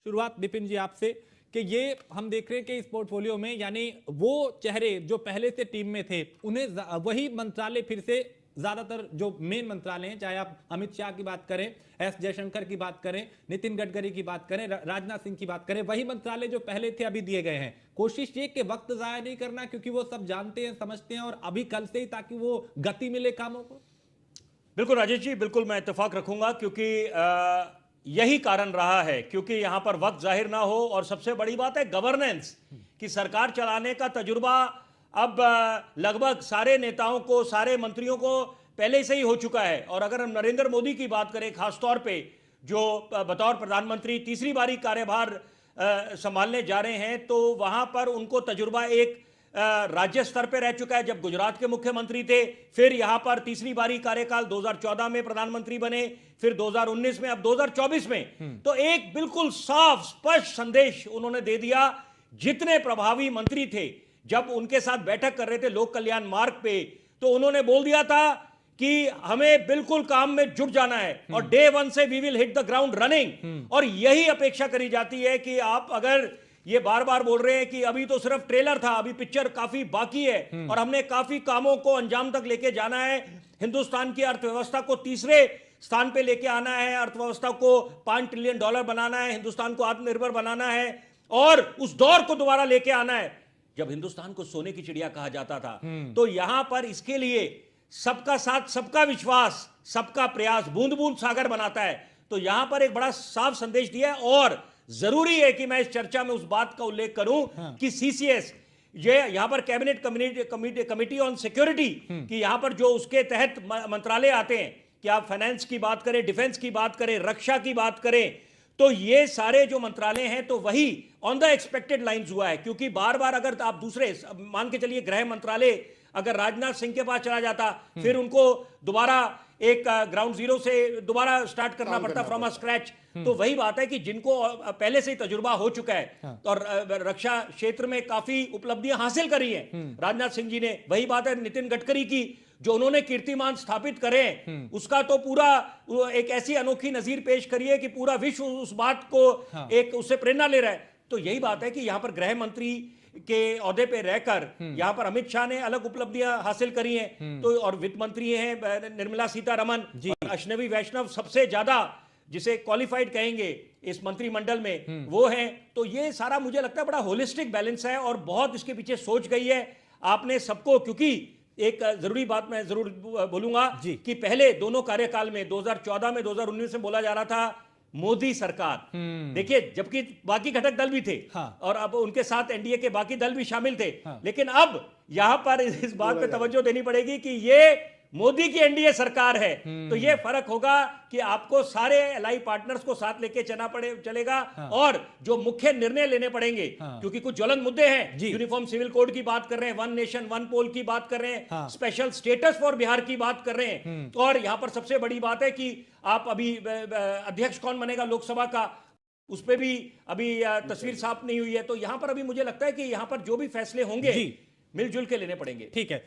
शुरुआत विपिन जी आपसे कि ये हम देख रहे हैं कि इस पोर्टफोलियो में यानी वो चेहरे जो पहले से टीम में थे उन्हें वही मंत्रालय फिर से ज्यादातर जो मेन मंत्रालय हैं, चाहे आप अमित शाह की बात करें, एस जयशंकर की बात करें, नितिन गडकरी की बात करें, राजनाथ सिंह की बात करें, वही मंत्रालय जो पहले थे अभी दिए गए हैं। कोशिश ये कि वक्त जाया नहीं करना, क्योंकि वो सब जानते हैं, समझते हैं और अभी कल से ही, ताकि वो गति मिले कामों को। बिल्कुल राजेश जी, बिल्कुल मैं इत्तेफाक रखूंगा, क्योंकि यही कारण रहा है, क्योंकि यहां पर वक्त जाहिर ना हो। और सबसे बड़ी बात है गवर्नेंस की, सरकार चलाने का तजुर्बा अब लगभग सारे नेताओं को, सारे मंत्रियों को पहले से ही हो चुका है। और अगर हम नरेंद्र मोदी की बात करें खासतौर पे, जो बतौर प्रधानमंत्री तीसरी बारी कार्यभार संभालने जा रहे हैं, तो वहां पर उनको तजुर्बा एक राज्य स्तर पे रह चुका है। जब गुजरात के मुख्यमंत्री थे, फिर यहां पर तीसरी बारी कार्यकाल 2014 में प्रधानमंत्री बने, फिर 2019 में, अब 2024 में। तो एक बिल्कुल साफ स्पष्ट संदेश उन्होंने दे दिया। जितने प्रभावी मंत्री थे, जब उनके साथ बैठक कर रहे थे लोक कल्याण मार्ग पे, तो उन्होंने बोल दिया था कि हमें बिल्कुल काम में जुट जाना है और डे वन से we will hit the ground running. और यही अपेक्षा करी जाती है कि आप अगर ये बार बार बोल रहे हैं कि अभी तो सिर्फ ट्रेलर था, अभी पिक्चर काफी बाकी है और हमने काफी कामों को अंजाम तक लेके जाना है, हिंदुस्तान की अर्थव्यवस्था को तीसरे स्थान पे लेके आना है, अर्थव्यवस्था को $5 ट्रिलियन बनाना है, हिंदुस्तान को आत्मनिर्भर बनाना है और उस दौर को दोबारा लेके आना है जब हिंदुस्तान को सोने की चिड़िया कहा जाता था। तो यहां पर इसके लिए सबका साथ, सबका विश्वास, सबका प्रयास बूंद बूंद सागर बनाता है। तो यहां पर एक बड़ा साफ संदेश दिया है। और जरूरी है कि मैं इस चर्चा में उस बात का उल्लेख करूं कि सीसीएस, ये यहां पर कैबिनेट कमिटी ऑन सिक्योरिटी कि यहां पर जो उसके तहत मंत्रालय आते हैं, कि आप फाइनेंस की बात करें, डिफेंस की बात करें, रक्षा की बात करें, तो ये सारे जो मंत्रालय हैं, तो वही ऑन द एक्सपेक्टेड लाइंस हुआ है। क्योंकि बार बार अगर आप दूसरे, मान के चलिए गृह मंत्रालय अगर राजनाथ सिंह के पास चला जाता, फिर उनको दोबारा एक ग्राउंड जीरो से दोबारा स्टार्ट करना पड़ता, फ्रॉम अ स्क्रैच। तो वही बात है कि जिनको पहले से ही तजुर्बा हो चुका है और रक्षा क्षेत्र में काफी उपलब्धियां हासिल करी हैं राजनाथ सिंह जी ने। वही बात है नितिन गडकरी की, जो उन्होंने कीर्तिमान स्थापित करे, उसका तो पूरा एक ऐसी अनोखी नजीर पेश करी है कि पूरा विश्व उस बात को एक उससे प्रेरणा ले रहा है। तो यही बात है कि यहां पर गृह मंत्री के ओहदे पे रहकर यहां पर अमित शाह ने अलग उपलब्धियां हासिल करी हैं, तो और वित्त मंत्री हैं निर्मला सीतारमण, अश्विनी वैष्णव सबसे ज्यादा जिसे क्वालिफाइड कहेंगे इस मंत्रिमंडल में वो हैं। तो ये सारा मुझे लगता है बड़ा होलिस्टिक बैलेंस है और बहुत इसके पीछे सोच गई है आपने सबको। क्योंकि एक जरूरी बात मैं जरूर बोलूंगा कि पहले दोनों कार्यकाल में 2014 में 2019 में बोला जा रहा था मोदी सरकार, देखिए, जबकि बाकी घटक दल भी थे और अब उनके साथ एनडीए के बाकी दल भी शामिल थे। लेकिन अब यहां पर इस बात पे तवज्जो देनी पड़ेगी कि ये मोदी की एनडीए सरकार है। तो ये फर्क होगा कि आपको सारे एलआई पार्टनर्स को साथ लेके चलेगा और जो मुख्य निर्णय लेने पड़ेंगे, क्योंकि कुछ ज्वलंत मुद्दे हैं, यूनिफॉर्म सिविल कोड की बात कर रहे हैं, वन नेशन वन पोल की बात कर रहे हैं, स्पेशल स्टेटस फॉर बिहार की बात कर रहे हैं। और यहां पर सबसे बड़ी बात है कि आप अभी अध्यक्ष कौन बनेगा लोकसभा का, उस पर भी अभी तस्वीर साफ नहीं हुई है। तो यहां पर अभी मुझे लगता है कि यहां पर जो भी फैसले होंगे मिलजुल के लेने पड़ेंगे। ठीक है।